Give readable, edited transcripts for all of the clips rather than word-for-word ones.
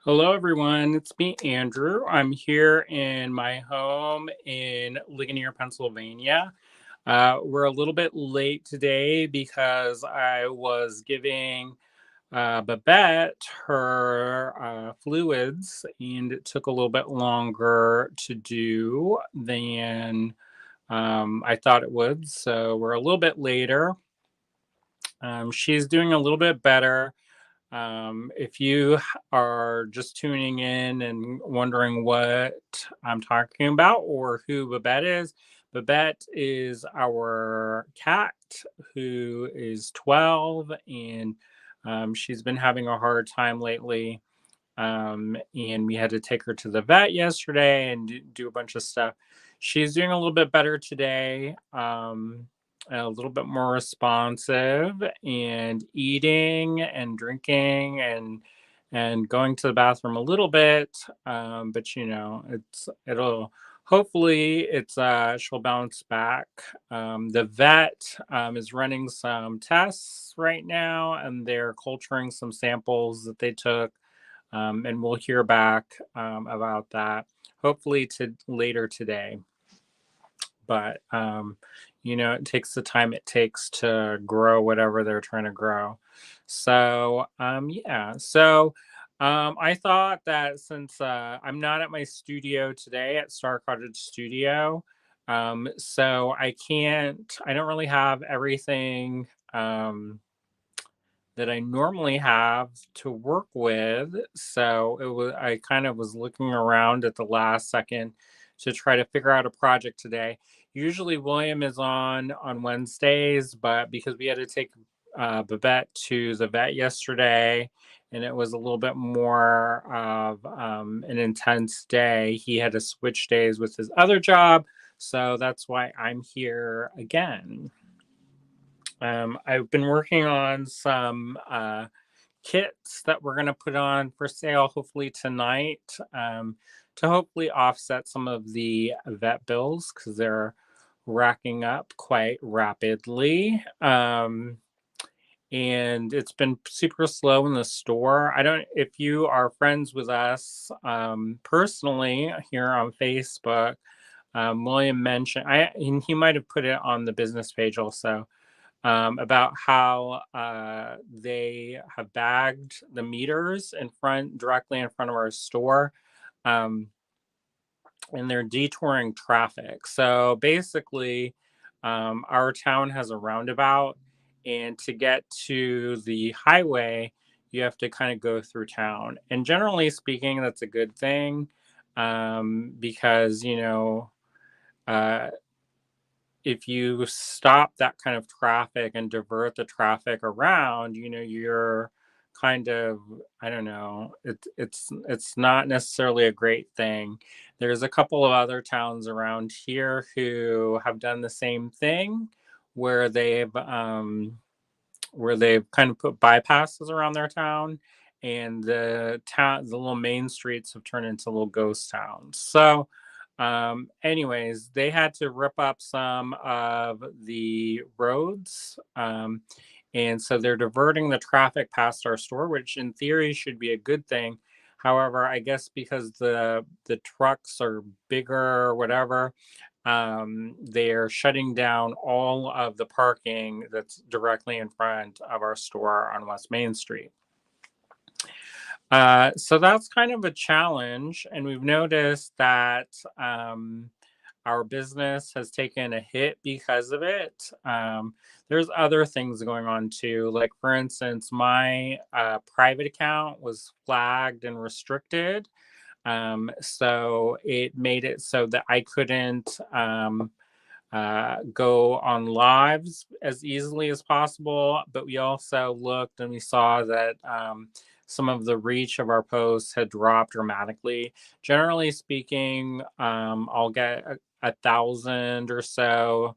Hello, everyone. It's me, Andrew. I'm here in my home in Ligonier, Pennsylvania. We're a little bit late today because I was giving Babette her fluids, and it took a little bit longer to do than I thought it would. So we're a little bit later. She's doing a little bit better. If you are just tuning in and wondering what I'm talking about or who Babette is our cat who is 12, and she's been having a hard time lately. And we had to take her to the vet yesterday and do a bunch of stuff. She's doing a little bit better today. A little bit more responsive and eating and drinking and going to the bathroom a little bit. But it'll hopefully it's she'll bounce back. The vet is running some tests right now, and they're culturing some samples that they took, and we'll hear back about that hopefully to later today. But it takes the time it takes to grow whatever they're trying to grow. So yeah. So I thought that since I'm not at my studio today at Star Cottage Studio, so I don't really have everything that I normally have to work with. So I kind of was looking around at the last second to try to figure out a project today. Usually William is on Wednesdays, but because we had to take Babette to the vet yesterday, and it was a little bit more of an intense day, he had to switch days with his other job. So that's why I'm here again. I've been working on some kits that we're going to put on for sale hopefully tonight, to hopefully offset some of the vet bills because they're racking up quite rapidly. And it's been super slow in the store. I don't, if you are friends with us personally here on Facebook, William mentioned, and he might have put it on the business page also, about how they have bagged the meters directly in front of our store, um, and they're detouring traffic. So basically, our town has a roundabout, and to get to the highway, you have to kind of go through town. And generally speaking, that's a good thing, because Uh, if you stop that kind of traffic and divert the traffic around, you're kind of, I don't know, it's not necessarily a great thing. There's a couple of other towns around here who have done the same thing, where they've kind of put bypasses around their town, and the little main streets have turned into little ghost towns. So anyways, they had to rip up some of the roads, and so they're diverting the traffic past our store, which in theory should be a good thing. However, I guess because the trucks are bigger or whatever, they're shutting down all of the parking that's directly in front of our store on West Main Street. So that's kind of a challenge, and we've noticed that our business has taken a hit because of it. There's other things going on too. Like, for instance, my private account was flagged and restricted. So it made it so that I couldn't go on lives as easily as possible. But we also looked and we saw that some of the reach of our posts had dropped dramatically. Generally speaking, I'll get 1,000 or so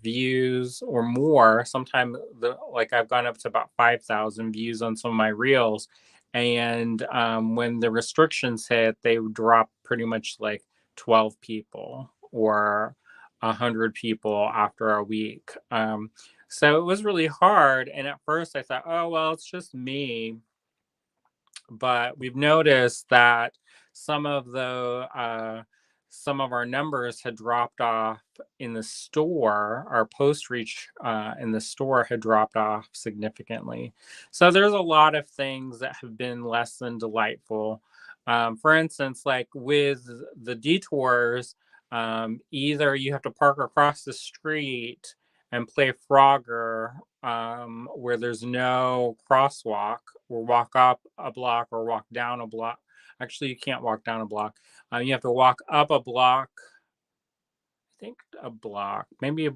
views or more. Sometimes, like, I've gone up to about 5,000 views on some of my reels. And when the restrictions hit, they drop pretty much like 12 people or 100 people after a week. So it was really hard. And at first I thought, oh, well, it's just me. but we've noticed that some of the some of our numbers had dropped off in the store. Our post reach in the store had dropped off significantly. So there's a lot of things that have been less than delightful. For instance, like with the detours, either you have to park across the street and play Frogger, where there's no crosswalk, or walk up a block or walk down a block. Actually, you can't walk down a block. You have to walk up a block. I think a block, maybe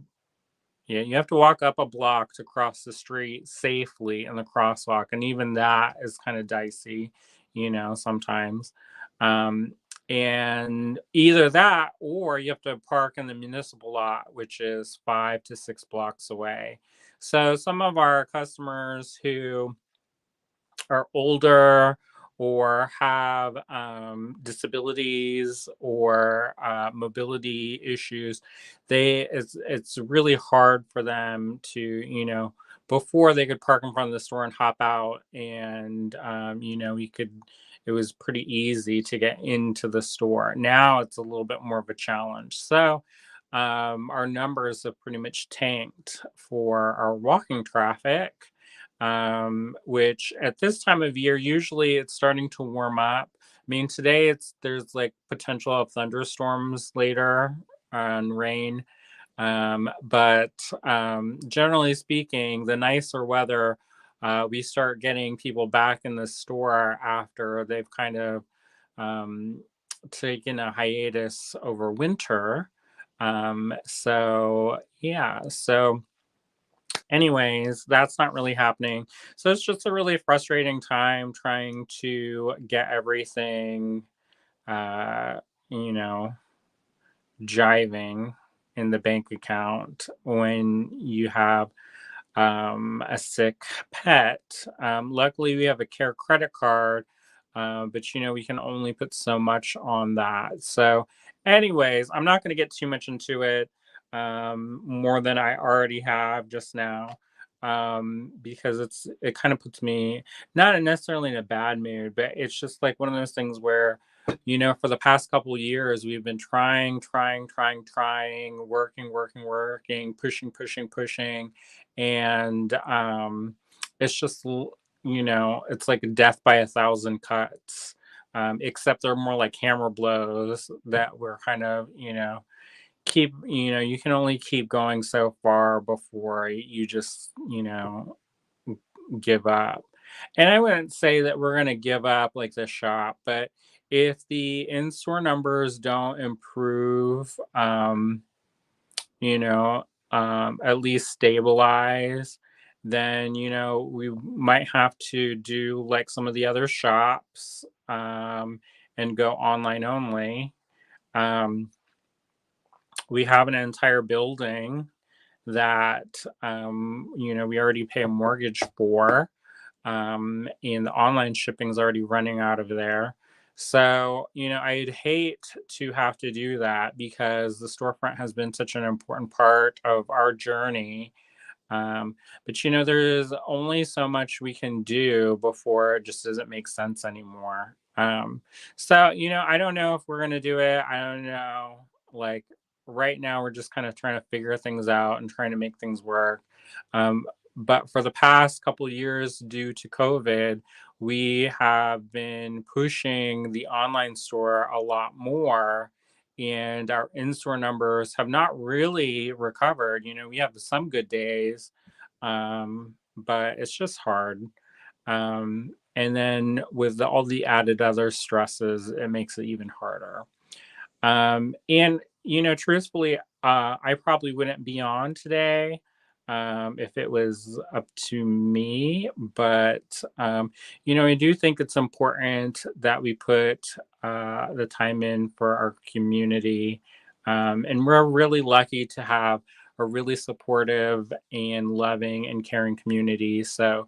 yeah, you have to walk up a block to cross the street safely in the crosswalk, and even that is kind of dicey, sometimes. Um, and either that, or you have to park in the municipal lot, which is 5 to 6 blocks away. So some of our customers who are older or have disabilities or mobility issues, it's really hard for them to, before they could park in front of the store and hop out, and we could, it was pretty easy to get into the store. Now it's a little bit more of a challenge. So our numbers have pretty much tanked for our walking traffic, which at this time of year, usually it's starting to warm up. I mean, today there's like potential of thunderstorms later and rain. But generally speaking, the nicer weather, we start getting people back in the store after they've kind of um, taken a hiatus over winter. So yeah, so anyways, that's not really happening. So it's just a really frustrating time trying to get everything, uh, you know, jiving in the bank account when you have a sick pet. Luckily, we have a care credit card, but we can only put so much on that. So, anyways, I'm not going to get too much into it, more than I already have just now, because it kind of puts me not necessarily in a bad mood, but it's just like one of those things where, for the past couple years, we've been trying, working, pushing, and it's just it's like death by a thousand cuts, except they're more like hammer blows that we're kind of keep you can only keep going so far before you just give up. And I wouldn't say that we're going to give up like the shop, but if the in-store numbers don't improve, you know, at least stabilize, then, we might have to do like some of the other shops, and go online only. Um, we have an entire building that, we already pay a mortgage for, and the online shipping is already running out of there. So, I'd hate to have to do that because the storefront has been such an important part of our journey. But there is only so much we can do before it just doesn't make sense anymore. So, I don't know if we're going to do it. I don't know. Like right now, we're just kind of trying to figure things out and trying to make things work. Um, but for the past couple of years, due to COVID, we have been pushing the online store a lot more, and our in-store numbers have not really recovered. We have some good days, but it's just hard. And then with all the added other stresses, it makes it even harder. And truthfully, I probably wouldn't be on today, if it was up to me. But I do think it's important that we put the time in for our community, and we're really lucky to have a really supportive and loving and caring community. So.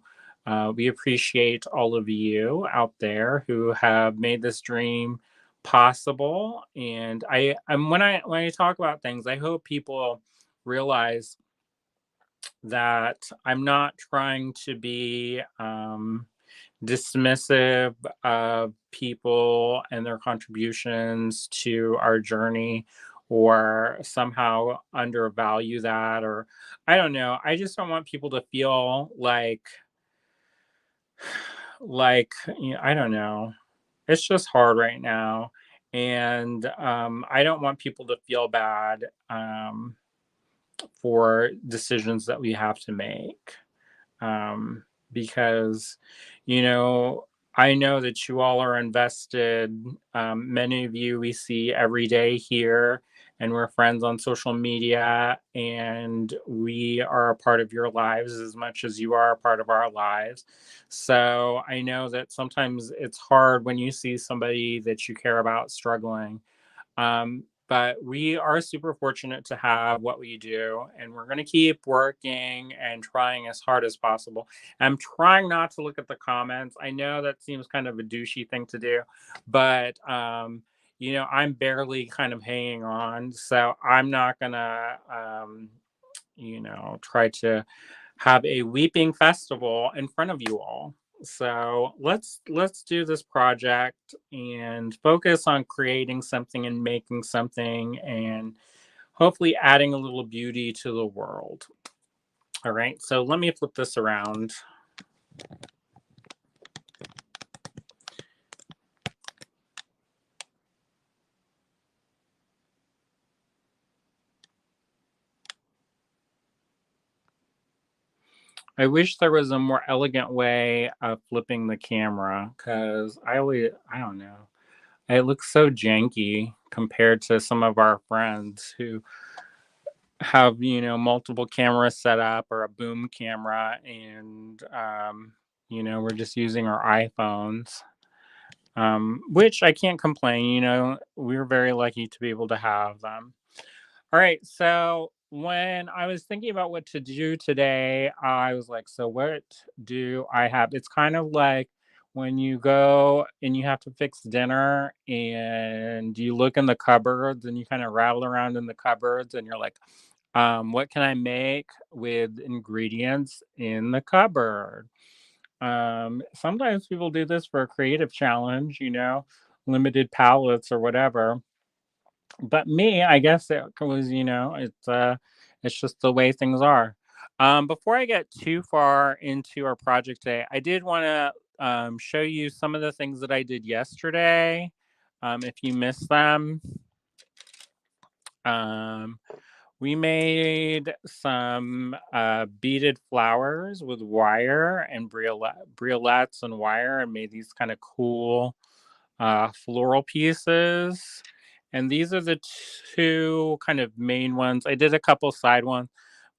We appreciate all of you out there who have made this dream possible. And I'm when I talk about things, I hope people realize that I'm not trying to be dismissive of people and their contributions to our journey, or somehow undervalue that, or I don't know. I just don't want people to feel I don't know. It's just hard right now. And I don't want people to feel bad for decisions that we have to make. Because, you know, I know that you all are invested. Many of you we see every day here, and we're friends on social media, and we are a part of your lives as much as you are a part of our lives. So I know that sometimes it's hard when you see somebody that you care about struggling. But we are super fortunate to have what we do, and we're going to keep working and trying as hard as possible. I'm trying not to look at the comments. I know that seems kind of a douchey thing to do, but I'm barely kind of hanging on, so I'm not gonna try to have a weeping festival in front of you all. So let's do this project and focus on creating something and making something, and hopefully adding a little beauty to the world. All right, so let me flip this around. I wish there was a more elegant way of flipping the camera, because I don't know. It looks so janky compared to some of our friends who have, multiple cameras set up, or a boom camera, and we're just using our iPhones. Which I can't complain. We're very lucky to be able to have them. All right, so when I was thinking about what to do today, I was like, so what do I have? It's kind of like when you go and you have to fix dinner, and you look in the cupboards and you kind of rattle around in the cupboards, and you're like, what can I make with ingredients in the cupboard? Sometimes people do this for a creative challenge, limited palettes or whatever. But me, I guess it was, it's just the way things are. Before I get too far into our project today, I did want to show you some of the things that I did yesterday. If you missed them, um, we made some beaded flowers with wire and briolettes and wire, and made these kind of cool floral pieces. And these are the two kind of main ones. I did a couple side ones,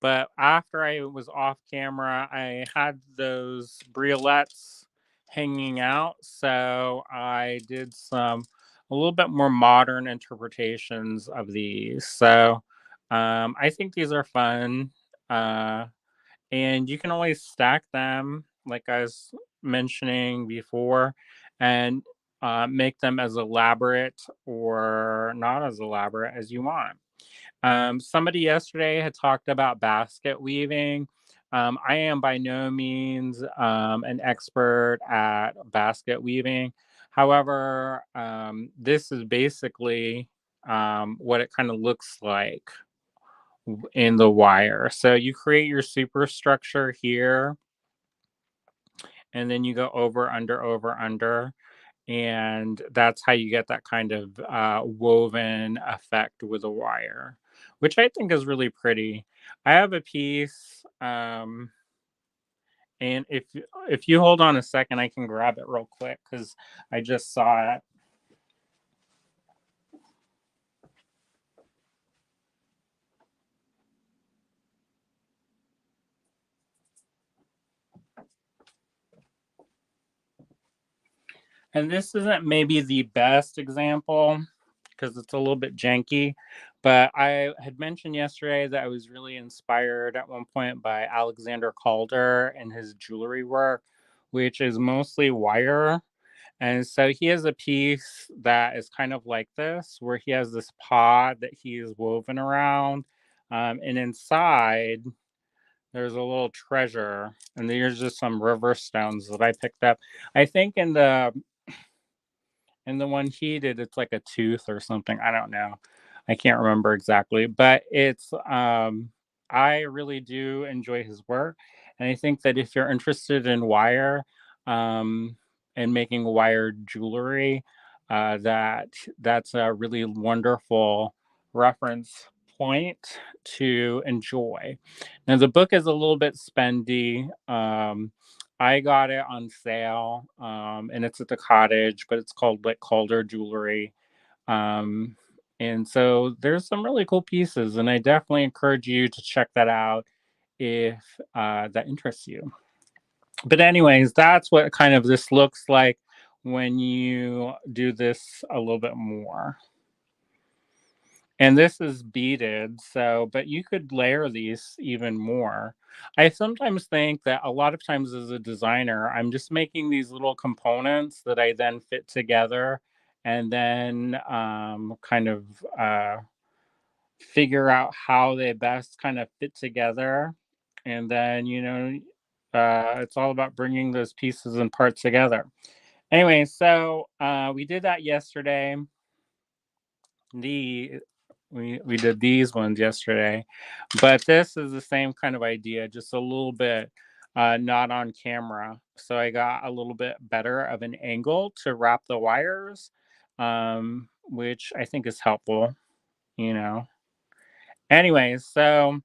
but after I was off camera, I had those briolettes hanging out. So I did a little bit more modern interpretations of these. So I think these are fun. Uh, and you can always stack them, like I was mentioning before, and make them as elaborate or not as elaborate as you want. Somebody yesterday had talked about basket weaving. I am by no means an expert at basket weaving. However, this is basically what it kind of looks like in the wire. So you create your superstructure here, and then you go over, under, over, under. And that's how you get that kind of woven effect with a wire, which I think is really pretty. I have a piece, and if you hold on a second, I can grab it real quick because I just saw it. And this isn't maybe the best example because it's a little bit janky, but I had mentioned yesterday that I was really inspired at one point by Alexander Calder and his jewelry work, which is mostly wire. And so he has a piece that is kind of like this, where he has this pod that he is woven around. And inside, there's a little treasure, and there's just some river stones that I picked up. I think in the one he did, it's like a tooth or something. I don't know. I can't remember exactly, but it's I really do enjoy his work, and I think that if you're interested in wire um and making wire jewelry, that's a really wonderful reference point to enjoy. Now the book is a little bit spendy. I got it on sale, and it's at the cottage, but it's called like Calder Jewelry. Um, and so there's some really cool pieces, and I definitely encourage you to check that out if that interests you. But anyways, that's what kind of this looks like when you do this a little bit more. And this is beaded, so but you could layer these even more. I sometimes think that a lot of times as a designer, I'm just making these little components that I then fit together and then kind of figure out how they best kind of fit together. And then, it's all about bringing those pieces and parts together. Anyway, so we did that yesterday. The we did these ones yesterday, but this is the same kind of idea, just a little bit not on camera. So I got a little bit better of an angle to wrap the wires, which I think is helpful, you know. Anyways, so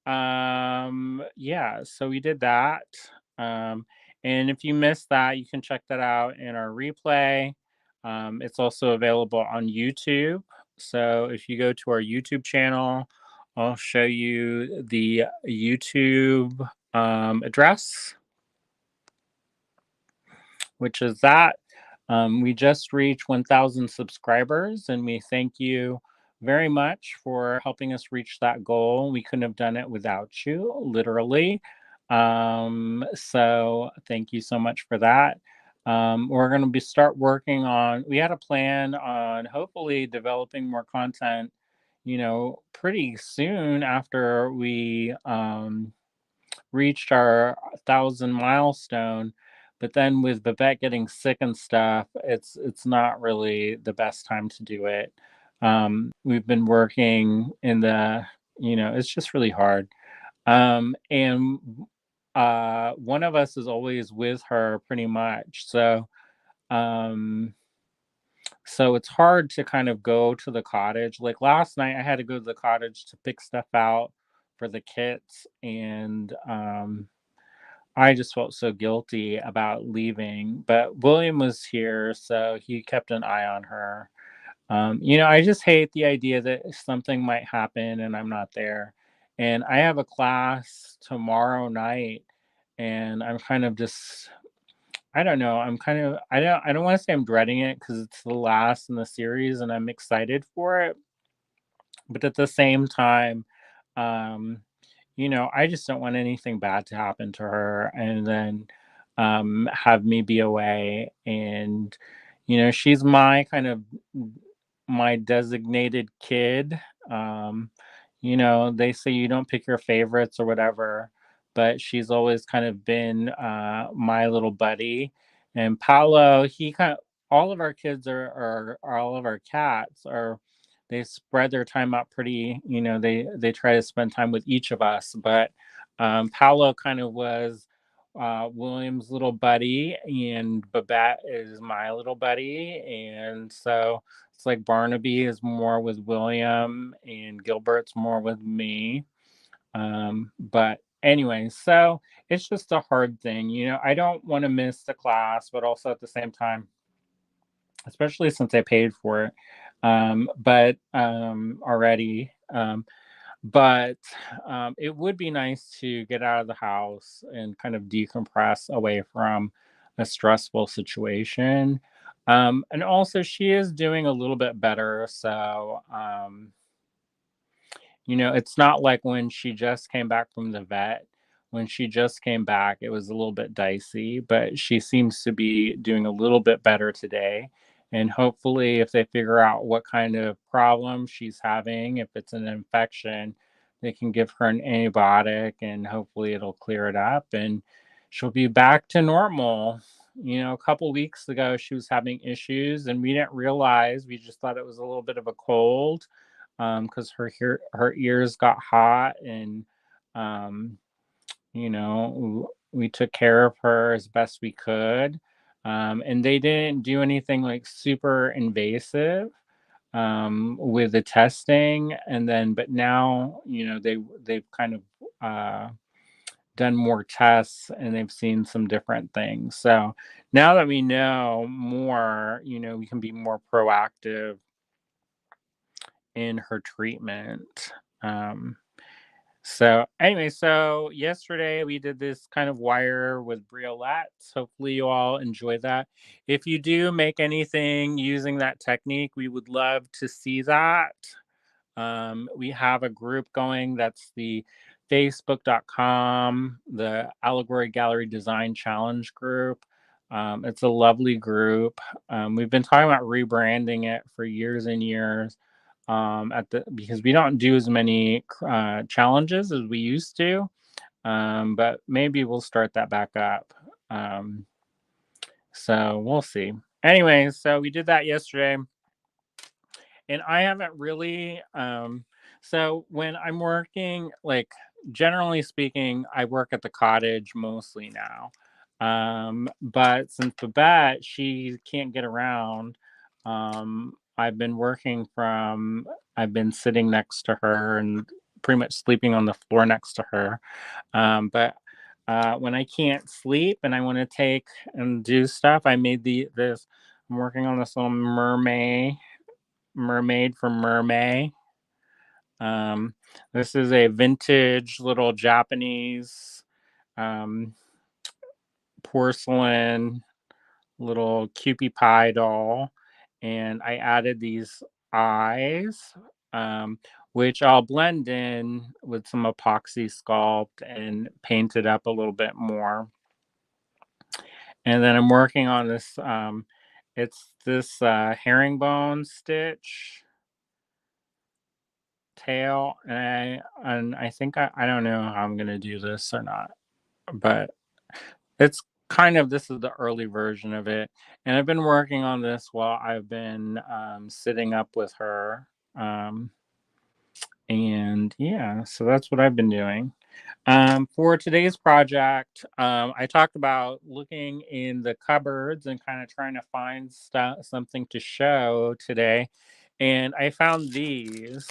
yeah, so we did that. Um, and if you missed that, you can check that out in our replay. It's also available on YouTube. So if you go to our YouTube channel, I'll show you the YouTube address, which is that. We just reached 1,000 subscribers, and we thank you very much for helping us reach that goal. We couldn't have done it without you, literally. So thank you so much for that. We're going to be start working on. We had a plan on hopefully developing more content, pretty soon after we reached our 1,000 milestone. But then with Babette getting sick and stuff, it's not really the best time to do it. We've been working in it's just really hard. And one of us is always with her pretty much. Um, so it's hard to kind of go to the cottage. Like last night, I had to go to the cottage to pick stuff out for the kits, and I just felt so guilty about leaving, but William was here, so he kept an eye on her. I just hate the idea that something might happen and I'm not there. And I have a class tomorrow night, and I'm kind of just, I don't know. I don't want to say I'm dreading it because it's the last in the series and I'm excited for it. But at the same time, um, I just don't want anything bad to happen to her and then have me be away. And, she's my kind of my designated kid. Um, they say you don't pick your favorites or whatever, but she's always kind of been my little buddy. And Paolo, he kind of, all of our kids are all of our cats are, they spread their time out pretty, they try to spend time with each of us. But Paolo kind of was William's little buddy, and Babette is my little buddy. And so it's like Barnaby is more with William and Gilbert's more with me. But anyway, so it's just a hard thing. I don't want to miss the class, but also at the same time, especially since I paid for it. But already. But it would be nice to get out of the house and kind of decompress away from a stressful situation. And also, she is doing a little bit better. So, it's not like when she just came back from the vet. When she just came back, it was a little bit dicey, but she seems to be doing a little bit better today. And hopefully, if they figure out what kind of problem she's having, if it's an infection, they can give her an antibiotic and hopefully it'll clear it up and she'll be back to normal. A couple weeks ago she was having issues and we didn't realize. We just thought it was a little bit of a cold because her ears got hot and um, we took care of her as best we could. And they didn't do anything like super invasive with the testing. And then, but now, they've kind of done more tests and they've seen some different things. So now that we know more, we can be more proactive in her treatment. Um, So anyway, so yesterday we did this kind of wire with briolettes. Hopefully you all enjoy that. If you do make anything using that technique, we would love to see that. We have a group going. That's the facebook.com, the Allegory Gallery Design Challenge group. It's a lovely group. We've been talking about rebranding it for years and years because we don't do as many challenges as we used to. But maybe we'll start that back up. So we'll see. Anyway, so we did that yesterday. And I haven't really so when I'm working, like generally speaking, I work at the cottage mostly now. But since Babette, she can't get around. I've been I've been sitting next to her and pretty much sleeping on the floor next to her. But when I can't sleep and I want to take and do stuff, I made this. I'm working on this little mermaid from Mermaid. This is a vintage little Japanese um, porcelain little Kewpie pie doll, and I added these eyes, um, which I'll blend in with some epoxy sculpt and paint it up a little bit more. And then I'm working on this. It's this herringbone stitch tail, and I think I don't know how I'm gonna do this or not, but it's this is the early version of it, and I've been working on this while I've been sitting up with her, and yeah, so that's what I've been doing. For today's project, I talked about looking in the cupboards and kind of trying to find something to show today, and I found these.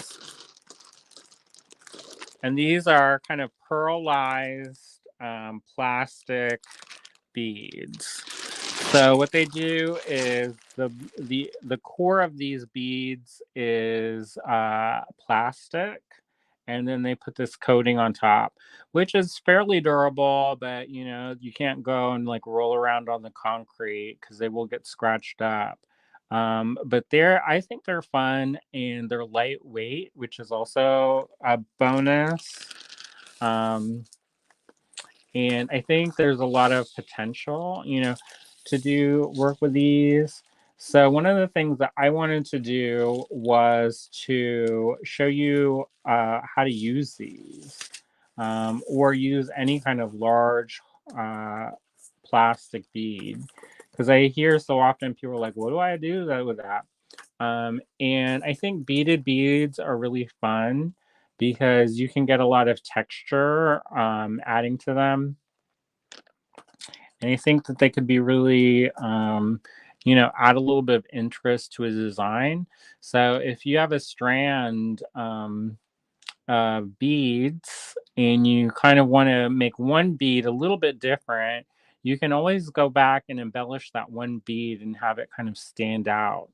And these are kind of pearlized plastic beads. So what they do is the core of these beads is plastic, and then they put this coating on top, which is fairly durable, but you can't go and like roll around on the concrete because they will get scratched up. But I think they're fun and they're lightweight, which is also a bonus. And I think there's a lot of potential, to do work with these. So one of the things that I wanted to do was to show you how to use these, or use any kind of large plastic bead. Because I hear so often people are like, what do I do with that? And I think beaded beads are really fun because you can get a lot of texture adding to them. And I think that they could be really, add a little bit of interest to a design. So if you have a strand of beads and you kind of want to make one bead a little bit different, you can always go back and embellish that one bead and have it kind of stand out.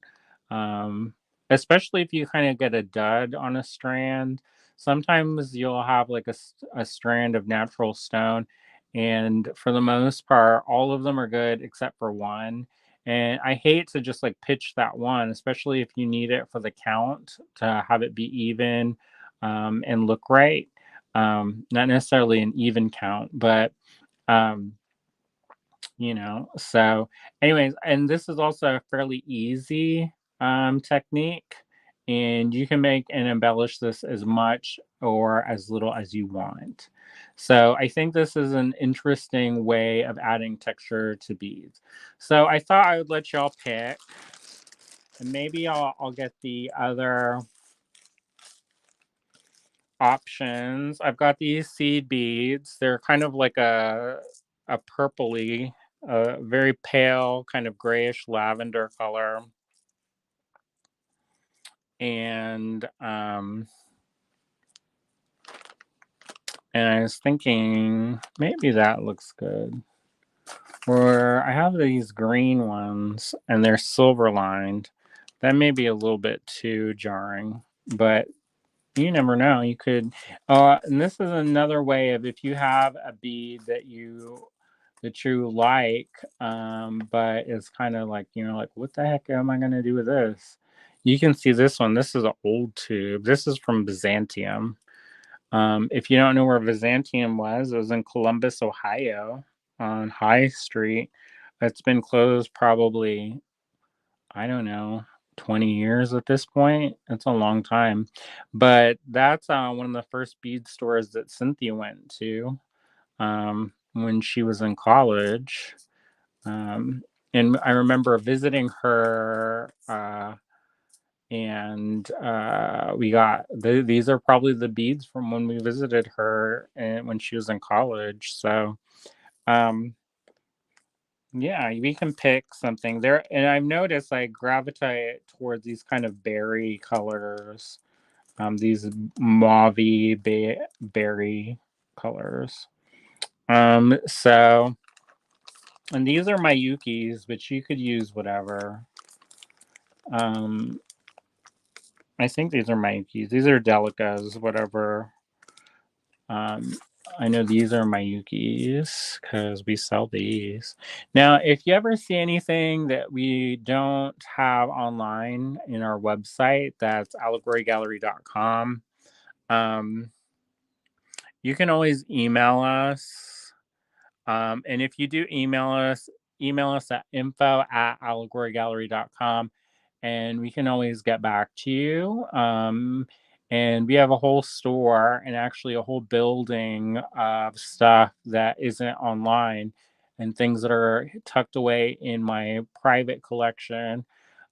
Um, Especially if you kind of get a dud on a strand. Sometimes you'll have like a strand of natural stone, and for the most part, all of them are good except for one. And I hate to just like pitch that one, especially if you need it for the count to have it be even and look right. Not necessarily an even count, but um, so anyways, and this is also a fairly easy technique, and you can make and embellish this as much or as little as you want. So I think this is an interesting way of adding texture to beads. So I thought I would let y'all pick, and maybe I'll get the other options. I've got these seed beads. They're kind of like a purpley, very pale, kind of grayish lavender color. And I was thinking maybe that looks good. Or I have these green ones and they're silver lined. That may be a little bit too jarring, but you never know. You could, and this is another way of if you have a bead that you like, but it's kind of like, like, what the heck am I going to do with this? You can see this one. This is an old tube. This is from Byzantium. If you don't know where Byzantium was, it was in Columbus, Ohio, on High Street. It's been closed probably, I don't know, 20 years at this point. It's a long time. But that's one of the first bead stores that Cynthia went to when she was in college. And I remember visiting her. And we got these are probably the beads from when we visited her and when she was in college. So um yeah, we can pick something there, and I've noticed I gravitate towards these kind of berry colors, these mauvey berry colors. So, and these are my Yukis, but you could use whatever. um I think these are Mayukis. These are Delicas, whatever. Um, I know these are Mayukis because we sell these. Now, if you ever see anything that we don't have online in our website, that's allegorygallery.com. Um, you can always email us. And if you do email us at info@allegorygallery.com, and we can always get back to you. And we have a whole store and actually a whole building of stuff that isn't online and things that are tucked away in my private collection.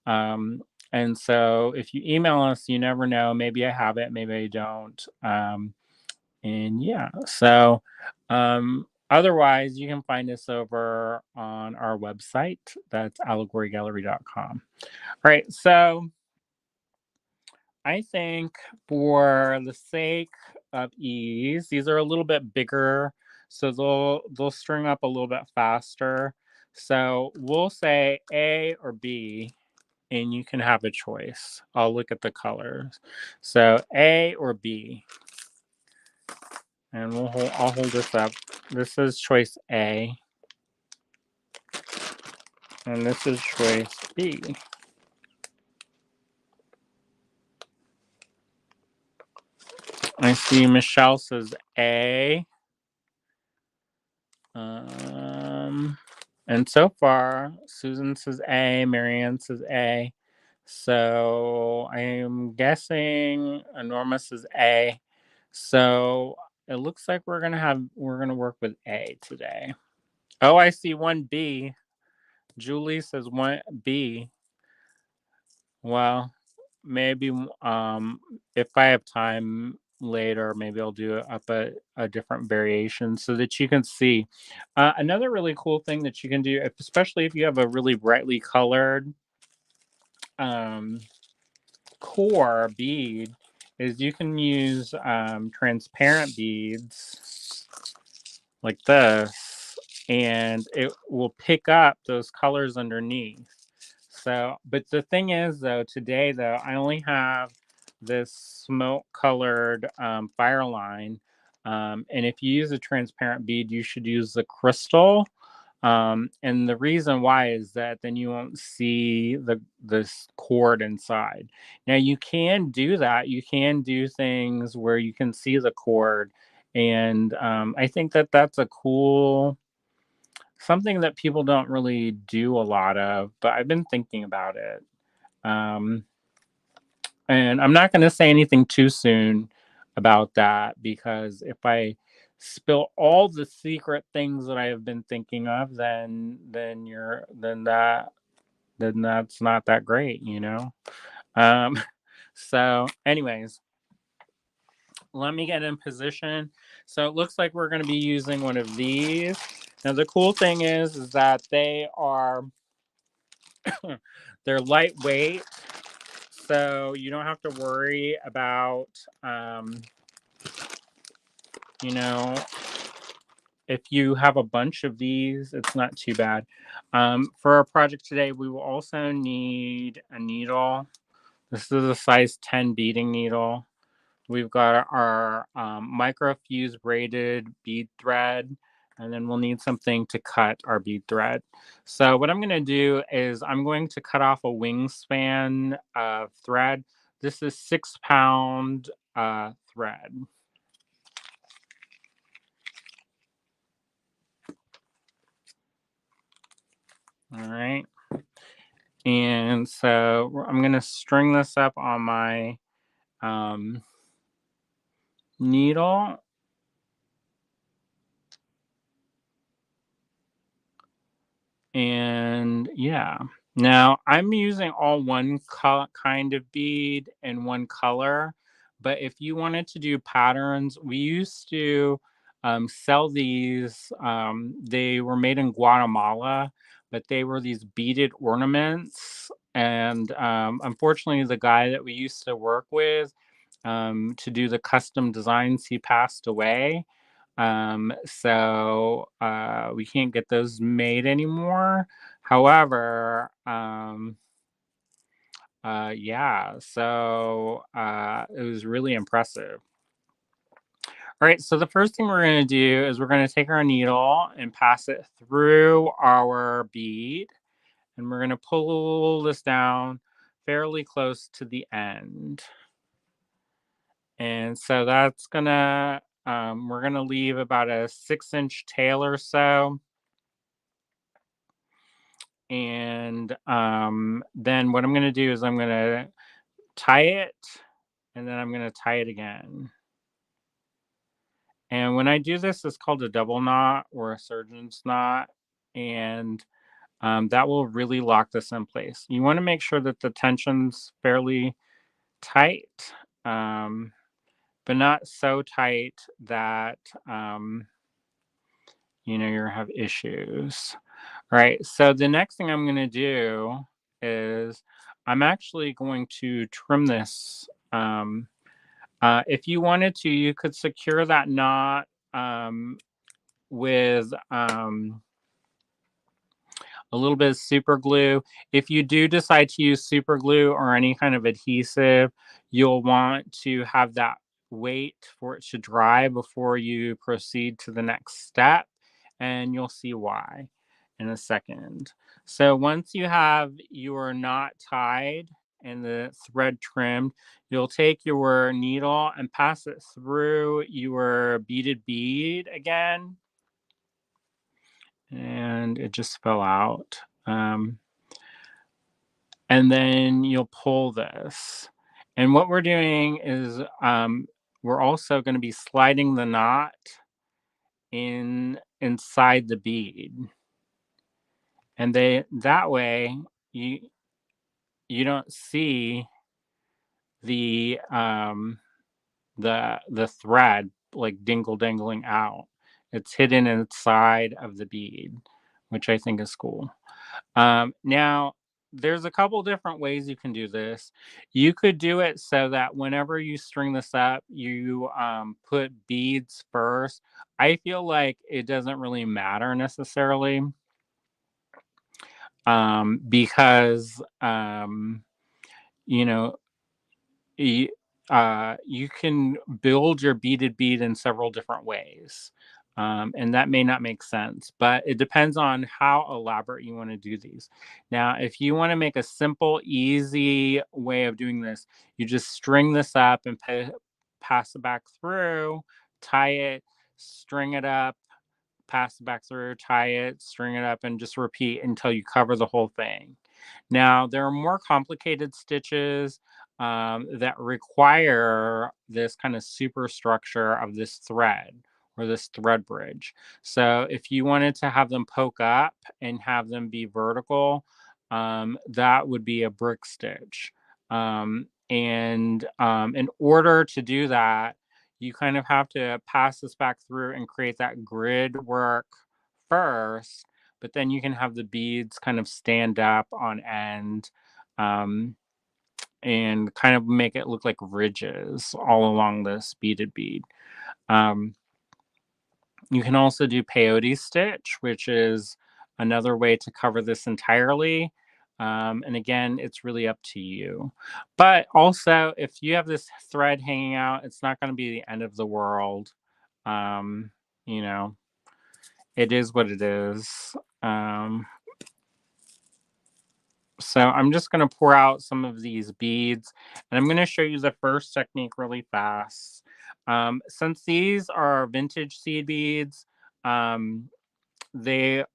Um, and so if you email us, you never know. Maybe I have it, maybe I don't. And yeah, so otherwise, you can find us over on our website. That's allegorygallery.com. All right, so I think for the sake of ease, these are a little bit bigger, so they'll string up a little bit faster. So we'll say A or B, and you can have a choice. I'll look at the colors. So A or B. And I'll hold this up. This is choice A. And this is choice B. I see Michelle says A. And so far, Susan says A, Marianne says A. So I'm guessing Norma says A. So it looks like we're gonna work with A today. Oh, I see one B. Julie says one B. Well, maybe if I have time later, maybe I'll do up a different variation so that you can see. Another really cool thing that you can do, especially if you have a really brightly colored um, core bead, is you can use transparent beads like this, and it will pick up those colors underneath. So, but the thing is, though, today, though, I only have this smoke colored fire line. And if you use a transparent bead, you should use the crystal. And the reason why is that then you won't see this cord inside. Now you can do that. You can do things where you can see the cord, and I think that that's a cool something that people don't really do a lot of, but I've been thinking about it. Um, and I'm not going to say anything too soon about that, because if I spill all the secret things that I have been thinking of, then that's not that great, you know? Um, so anyways, let me get in position. So it looks like we're going to be using one of these. Now the cool thing is that they're lightweight, so you don't have to worry about, you know, if you have a bunch of these, it's not too bad. For our project today, we will also need a needle. This is a size 10 beading needle. We've got our microfuse braided bead thread, and then we'll need something to cut our bead thread. So what I'm going to do is I'm going to cut off a wingspan of thread. This is 6-pound thread. All right. And so I'm going to string this up on my needle. And yeah, now I'm using all one kind of bead and one color. But if you wanted to do patterns, we used to sell these. They were made in Guatemala, but they were these beaded ornaments. And unfortunately, the guy that we used to work with to do the custom designs, he passed away. So we can't get those made anymore. However, yeah, so it was really impressive. All right, so the first thing we're going to do is we're going to take our needle and pass it through our bead, and we're going to pull this down fairly close to the end. And so that's gonna, we're gonna leave about a 6-inch tail or so. And then what I'm going to do is I'm going to tie it, and then I'm going to tie it again. And when I do this, it's called a double knot or a surgeon's knot. And that will really lock this in place. You want to make sure that the tension's fairly tight, but not so tight that, you know, you're have issues. All right, so the next thing I'm going to do is I'm actually going to trim this. If you wanted to, you could secure that knot with a little bit of super glue. If you do decide to use super glue or any kind of adhesive, you'll want to have that wait for it to dry before you proceed to the next step, and you'll see why in a second. So once you have your knot tied and the thread trimmed, you'll take your needle and pass it through your beaded bead again, and it just fell out. And then you'll pull this. And what we're doing is we're also going to be sliding the knot inside the bead. And that way you don't see the the thread like dingle dangling out. It's hidden inside of the bead, which I think is cool. Now, there's a couple different ways you can do this. You could do it so that whenever you string this up, you put beads first. I feel like it doesn't really matter necessarily, because you know, you can build your beaded bead in several different ways. And that may not make sense, but it depends on how elaborate you want to do these. Now, if you want to make a simple, easy way of doing this, you just string this up and pass it back through, tie it, string it up, pass it back through, tie it, string it up, and just repeat until you cover the whole thing. Now, there are more complicated stitches. that require this kind of superstructure of this thread or this thread bridge. So if you wanted to have them poke up and have them be vertical, that would be a brick stitch. And in order to do that, you kind of have to pass this back through and create that grid work first, but then you can have the beads kind of stand up on end. Um, and kind of make it look like ridges all along this beaded bead. Um, you can also do peyote stitch, which is another way to cover this entirely. And again, it's really up to you. But also, if you have this thread hanging out, it's not going to be the end of the world. Um, you know, it is what it is. So I'm just going to pour out some of these beads, and I'm going to show you the first technique really fast. Since these are vintage seed beads, um, they,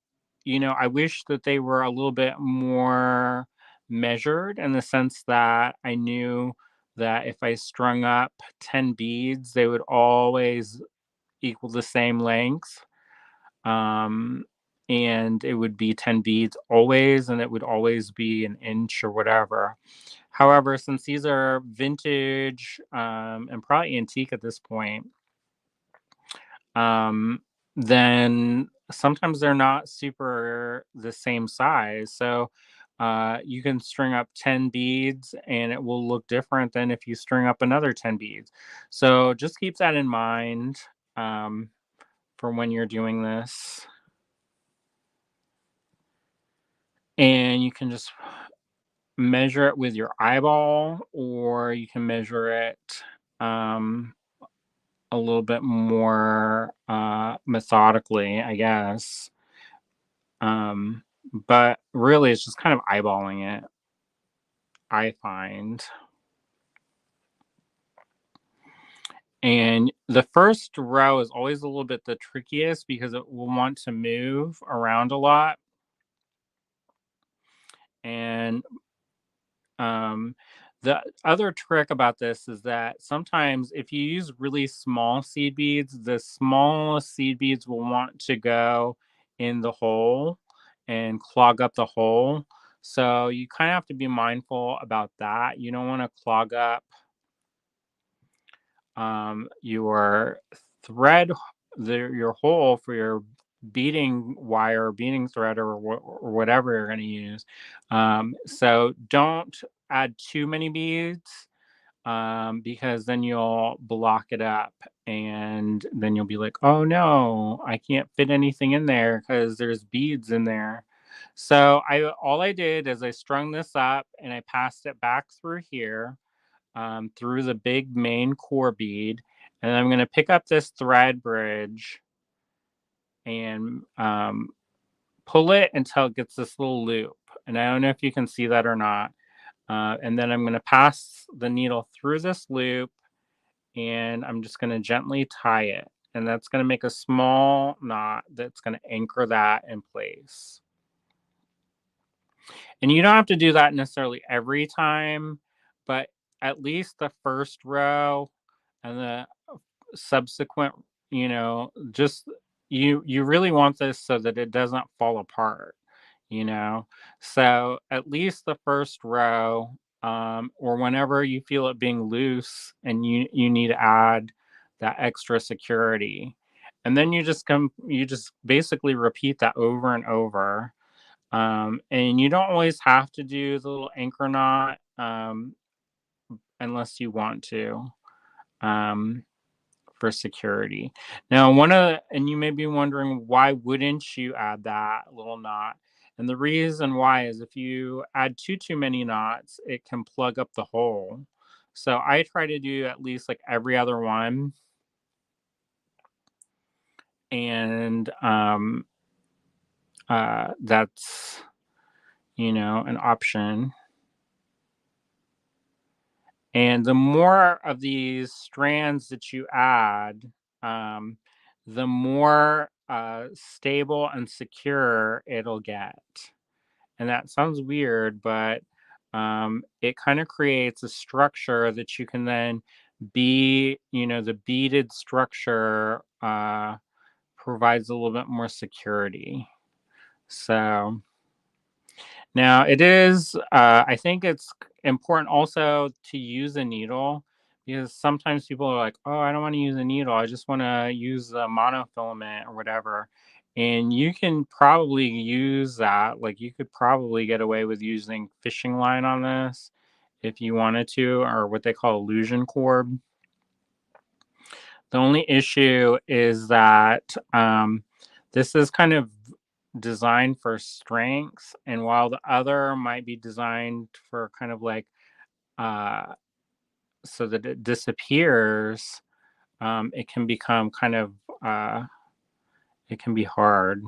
I wish that they were a little bit more measured in the sense that I knew that if I strung up 10 beads, they would always equal the same length. Um, and it would be 10 beads always, and it would always be an inch or whatever. However, since these are vintage, and probably antique at this point, um, then sometimes they're not super the same size. So you can string up 10 beads and it will look different than if you string up another 10 beads. So just keep that in mind, um, for when you're doing this. And you can just measure it with your eyeball, or you can measure it um, a little bit more methodically, I guess. But really, it's just kind of eyeballing it, I find. And the first row is always a little bit the trickiest because it will want to move around a lot. And Um, the other trick about this is that sometimes if you use really small seed beads, the smallest seed beads will want to go in the hole and clog up the hole. So you kind of have to be mindful about that. You don't want to clog up your thread, your hole for your beading wire, beading thread, or whatever you're going to use. So don't add too many beads, because then you'll block it up, and then you'll be like, oh no, I can't fit anything in there because there's beads in there. So all I did is I strung this up and I passed it back through here, through the big main core bead, and I'm going to pick up this thread bridge and pull it until it gets this little loop. And I don't know if you can see that or not. And then I'm going to pass the needle through this loop, and I'm just going to gently tie it. And that's going to make a small knot that's going to anchor that in place. And you don't have to do that necessarily every time, but at least the first row and the subsequent, just you really want this so that it doesn't fall apart, you know. So at least the first row, or whenever you feel it being loose and you need to add that extra security, and then you just basically repeat that over and over. And you don't always have to do the little anchor knot, unless you want to, um, for security. Now, and you may be wondering, why wouldn't you add that little knot? And the reason why is if you add too many knots, it can plug up the hole. So I try to do at least like every other one. And that's, an option. And the more of these strands that you add, um, the more stable and secure it'll get. And that sounds weird, but it kind of creates a structure that you can then the beaded structure provides a little bit more security. So now it is, I think it's important also to use a needle, because sometimes people are like, oh, I don't want to use a needle. I just want to use a monofilament or whatever. And you can probably use that. Like you could probably get away with using fishing line on this if you wanted to, or what they call illusion cord. The only issue is that this is kind of designed for strength, and while the other might be designed for kind of like uh, so that it disappears, it can become kind of it can be hard.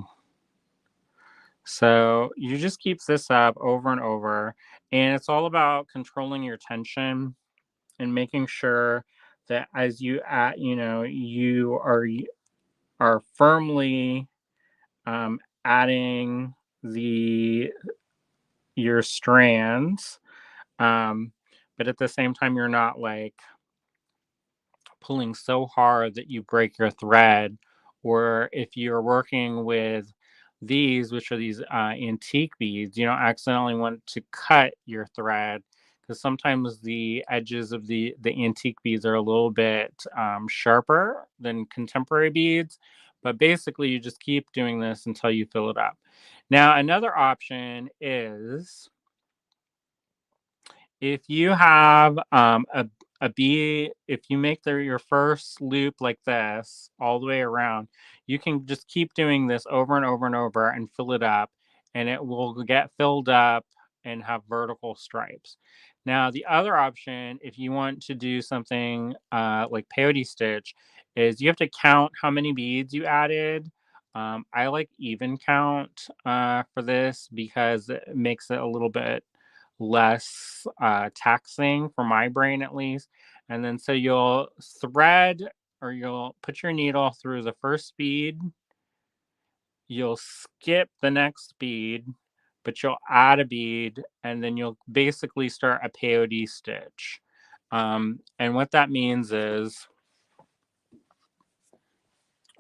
So you just keep this up over and over, and it's all about controlling your tension and making sure that as you add, you are firmly adding the your strands, um, but at the same time you're not like pulling so hard that you break your thread. Or if you're working with these, which are these antique beads, you don't accidentally want to cut your thread, because sometimes the edges of the antique beads are a little bit sharper than contemporary beads. But basically you just keep doing this until you fill it up. Now another option is, if you have a bead, if you make your first loop like this all the way around, you can just keep doing this over and over and over and fill it up, and it will get filled up and have vertical stripes. Now, the other option, if you want to do something like peyote stitch, is you have to count how many beads you added. I like even count for this because it makes it a little bit less taxing for my brain, at least. And then so you'll thread, or you'll put your needle through the first bead, you'll skip the next bead, but you'll add a bead, and then you'll basically start a peyote stitch. And what that means is,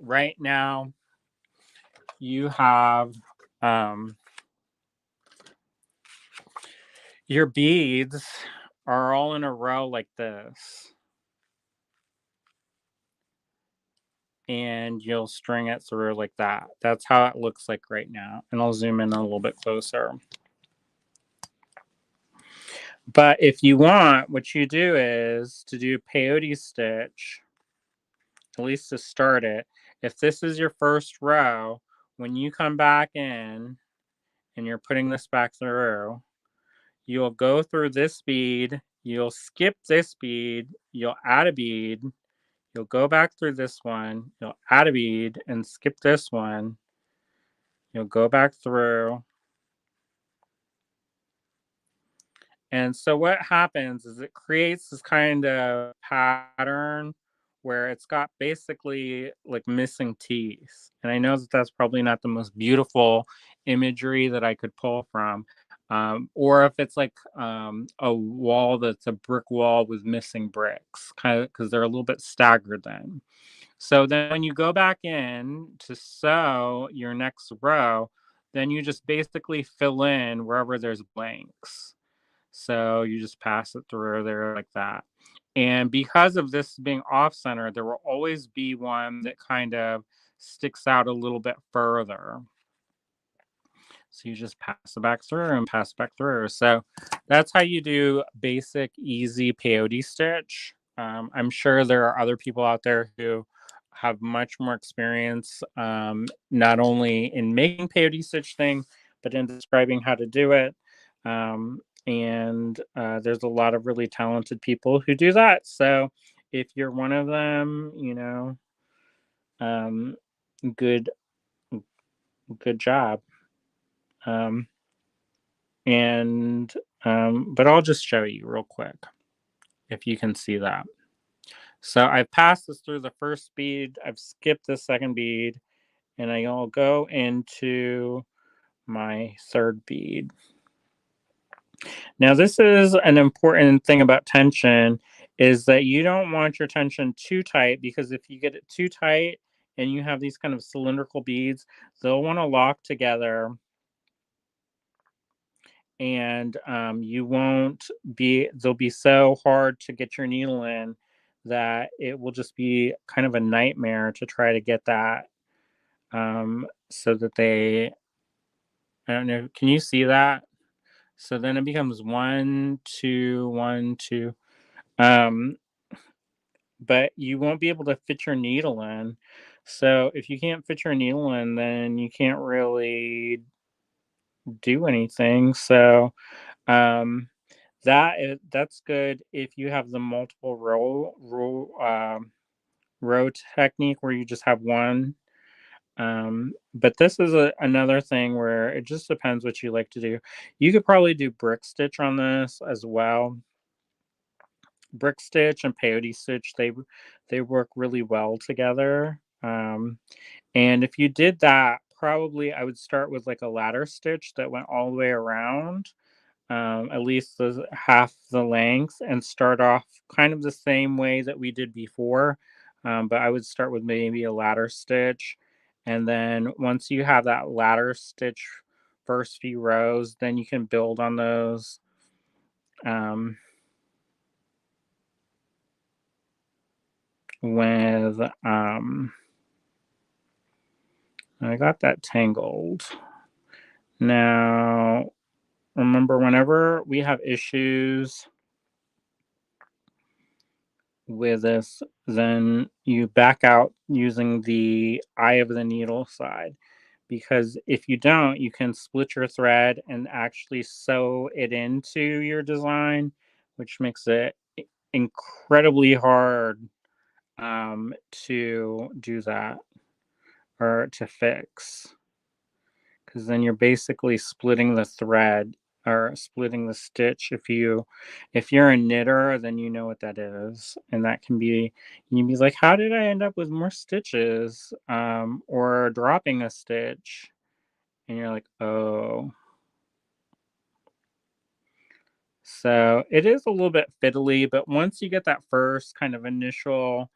right now you have your beads are all in a row like this, and you'll string it through like that. That's how it looks like right now. And I'll zoom in a little bit closer. But if you want, what you do is to do peyote stitch, at least to start it. If this is your first row, when you come back in and you're putting this back through, you'll go through this bead, you'll skip this bead, you'll add a bead, you'll go back through this one, you'll add a bead and skip this one, you'll go back through. And so what happens is it creates this kind of pattern where it's got basically like missing teeth. And I know that that's probably not the most beautiful imagery that I could pull from. Or if it's like a wall that's a brick wall with missing bricks, kind of, because they're a little bit staggered then. So then when you go back in to sew your next row, then you just basically fill in wherever there's blanks. So you just pass it through there like that. And because of this being off center, there will always be one that kind of sticks out a little bit further. So you just pass it back through and pass it back through. So that's how you do basic, easy peyote stitch. I'm sure there are other people out there who have much more experience, not only in making peyote stitch things, but in describing how to do it. And there's a lot of really talented people who do that. So if you're one of them, um, good good job. Um, and but I'll just show you real quick if you can see that. So I've passed this through the first bead, I've skipped the second bead, and I'll go into my third bead. Now, this is an important thing about tension is that you don't want your tension too tight because if you get it too tight and you have these kind of cylindrical beads, they'll want to lock together and you won't be, they'll be so hard to get your needle in that it will just be kind of a nightmare to try to get that so that they, I don't know, can you see that? So then it becomes one, two, one, two. Um, but you won't be able to fit your needle in. So if you can't fit your needle in, then you can't really do anything. So um, that's good if you have the multiple row technique where you just have one. But this is another thing where it just depends what you like to do. You could probably do brick stitch on this as well. Brick stitch and peyote stitch, they work really well together. And if you did that, probably I would start with like a ladder stitch that went all the way around, at least the half the length, and start off kind of the same way that we did before. But I would start with maybe a ladder stitch. And then once you have that ladder stitch first few rows, then you can build on those. Um, with I got that tangled. Now, remember, whenever we have issues with this, then you back out using the eye of the needle side. Because if you don't, you can split your thread and actually sew it into your design, which makes it incredibly hard to do that or to fix. Because then you're basically splitting the thread or splitting the stitch. If you're a knitter, then you know what that is, and that can be, you'd be like, how did I end up with more stitches or dropping a stitch? And you're like, oh. So it is a little bit fiddly, but once you get that first kind of initial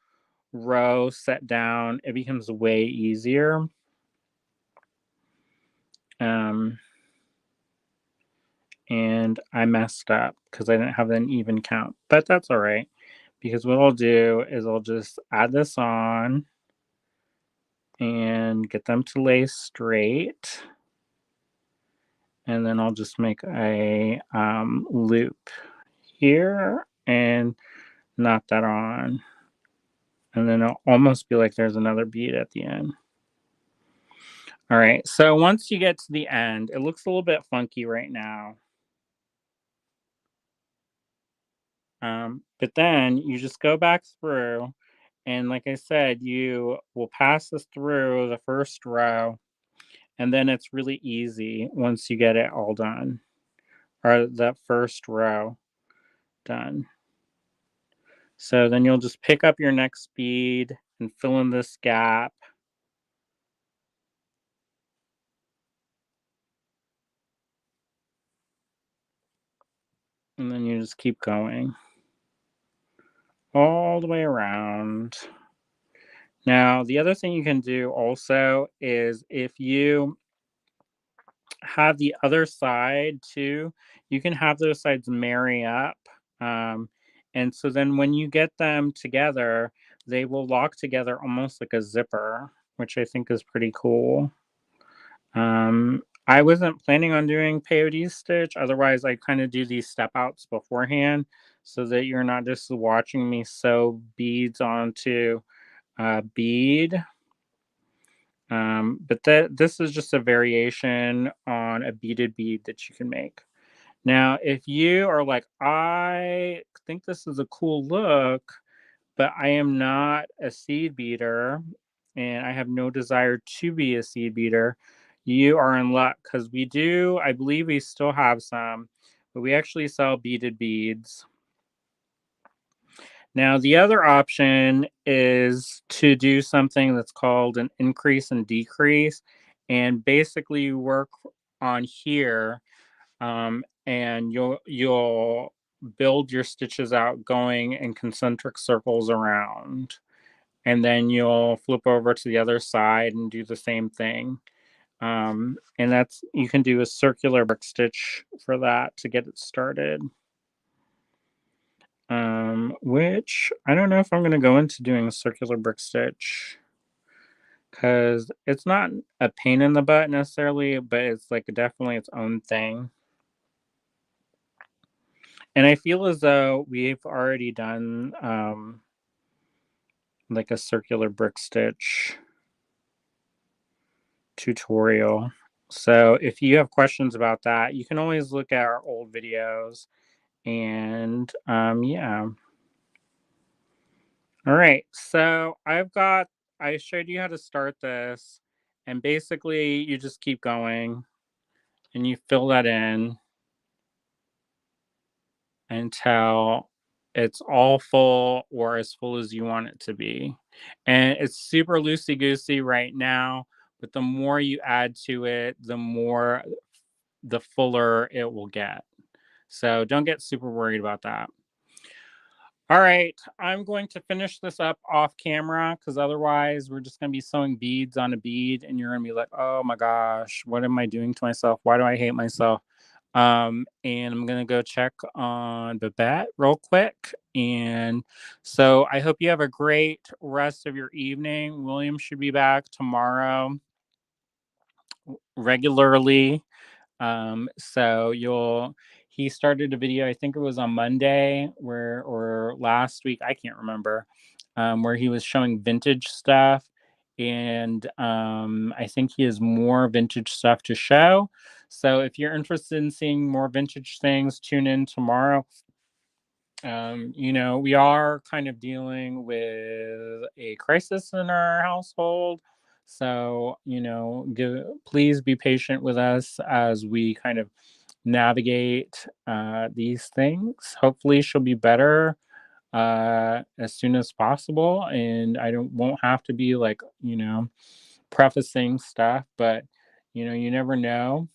row set down, it becomes way easier. um and I messed up because I didn't have an even count, but that's all right because what I'll do is I'll just add this on and get them to lay straight, and then I'll just make a loop here and knot that on, and then it'll almost be like there's another bead at the end. All right, so once you get to the end, it looks a little bit funky right now. But then you just go back through, and like I said, you will pass this through the first row, and then it's really easy once you get it all done, or that first row done. So then you'll just pick up your next bead and fill in this gap. And then you just keep going all the way around. Now, the other thing you can do also is if you have the other side too, you can have those sides marry up. Um, and so then when you get them together, they will lock together almost like a zipper, which I think is pretty cool. I wasn't planning on doing peyote stitch. Otherwise, I kind of do these step outs beforehand so that you're not just watching me sew beads onto a bead. But this is just a variation on a beaded bead that you can make. Now, if you are like, I think this is a cool look, but I am not a seed beater and I have no desire to be a seed beater, you are in luck because we do, I believe we still have some, but we actually sell beaded beads. Now, the other option is to do something that's called an increase and decrease. And basically, you work on here. and you'll build your stitches out going in concentric circles around, and then you'll flip over to the other side and do the same thing. And that's, you can do a circular brick stitch for that to get it started. Which I don't know if I'm going to go into doing a circular brick stitch, because it's not a pain in the butt necessarily, but it's like definitely its own thing. And I feel as though we've already done like a circular brick stitch tutorial. So if you have questions about that, you can always look at our old videos. And yeah. All right. So I showed you how to start this. And basically, you just keep going and you fill that in until it's all full or as full as you want it to be. And it's super loosey goosey right now, but the more you add to it, the fuller it will get. So don't get super worried about that. All right, I'm going to finish this up off camera because otherwise we're just going to be sewing beads on a bead and you're going to be like, oh my gosh, what am I doing to myself? Why do I hate myself? And I'm going to go check on Babette real quick. And so I hope you have a great rest of your evening. William should be back tomorrow regularly. So he started a video, I think it was on Monday or last week, I can't remember, where he was showing vintage stuff. And I think he has more vintage stuff to show. So if you're interested in seeing more vintage things, tune in tomorrow. We are kind of dealing with a crisis in our household. So, please be patient with us as we kind of navigate these things. Hopefully, she'll be better as soon as possible. And won't have to be like, prefacing stuff, but, you never know.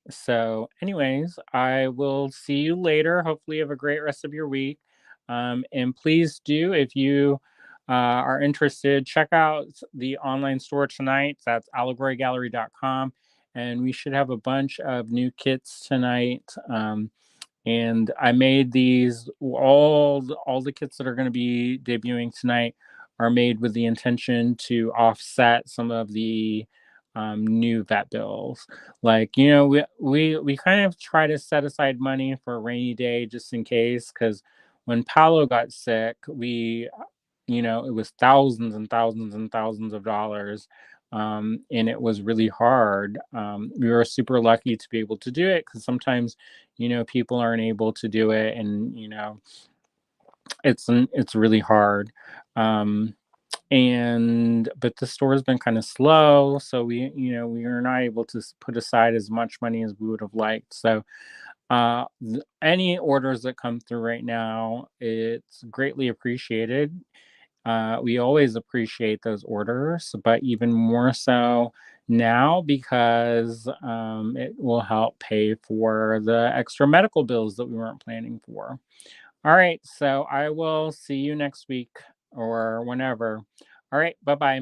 So, anyways, I will see you later. Hopefully, you have a great rest of your week. And please do, if you are interested, check out the online store tonight. That's allegorygallery.com. And we should have a bunch of new kits tonight. And I made these, all the kits that are going to be debuting tonight are made with the intention to offset some of the new vet bills. Like, we kind of try to set aside money for a rainy day just in case, because when Paolo got sick, it was thousands and thousands and thousands of dollars. And it was really hard. We were super lucky to be able to do it, because sometimes, people aren't able to do it, and it's really hard. But the store has been kind of slow, so we are not able to put aside as much money as we would have liked. So any orders that come through right now, it's greatly appreciated. We always appreciate those orders, but even more so now, because it will help pay for the extra medical bills that we weren't planning for. All right, so I will see you next week or whenever. All right, bye bye.